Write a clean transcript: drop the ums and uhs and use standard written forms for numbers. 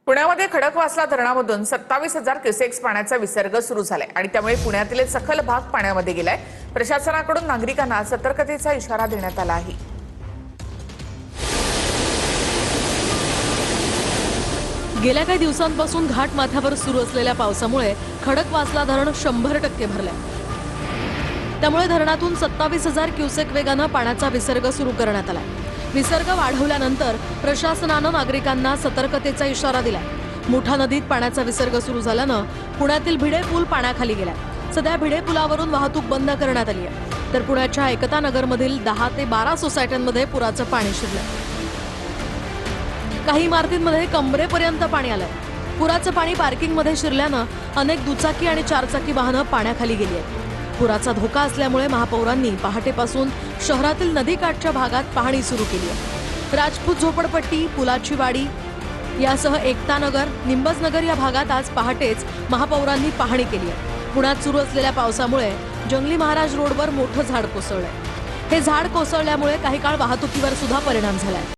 पुण्यामध्ये खडकवासला धरणामधून 27,000 क्युसेक्स पाण्याचा विसर्ग सुरू झालाय आणि त्यामुळे पुण्यातील सखल भाग पाण्यामध्ये गेलाय। प्रशासनाकडून नागरिकांना सतर्कतेचा इशारा देण्यात आला आहे। गेल्या काही दिवसांपासून घाट माथ्यावर सुरू असलेल्या पावसामुळे खडकवासला धरण 100% भरलंय। त्यामुळे धरणातून 27,000 क्युसेक वेगाने पाण्याचा विसर्ग सुरू करण्यात आलाय। विसर्ग वाढवल्यानंतर प्रशासनाने नागरिकांना सतर्कतेचा इशारा दिलाय। मुठा नदीत पाण्याचा विसर्ग सुरू झाल्याने पुण्यातील भिडे पूल पाण्याखाली गेलाय। सध्या भिडे पुलावरून वाहतूक बंद करण्यात आली आहे, तर पुण्याच्या एकता नगरमधील 10 ते 12 सोसायट्यांमध्ये पुराचं पाणी शिरलंय। काही इमारतींमध्ये कमरेपर्यंत पाणी आलंय। पुराचं पाणी पार्किंगमध्ये शिरल्याने अनेक दुचाकी आणि चारचाकी वाहनं पाण्याखाली गेली आहेत। पुराचा धोका असल्यामुळे महापौरांनी पहाटेपासून शहरातील नदीकाठच्या भागात पाहणी सुरू केली आहे। राजपूत झोपडपट्टी, पुलाची वाडी यासह एकता नगर, निंबज नगर या भागात आज पहाटेच महापौरांनी पाहणी केली आहे। पुण्यात सुरू असलेल्या पावसामुळे जंगली महाराज रोडवर मोठं झाड कोसळलंय। हे झाड कोसळल्यामुळे काही काळ वाहतुकीवर सुद्धा परिणाम झालाय।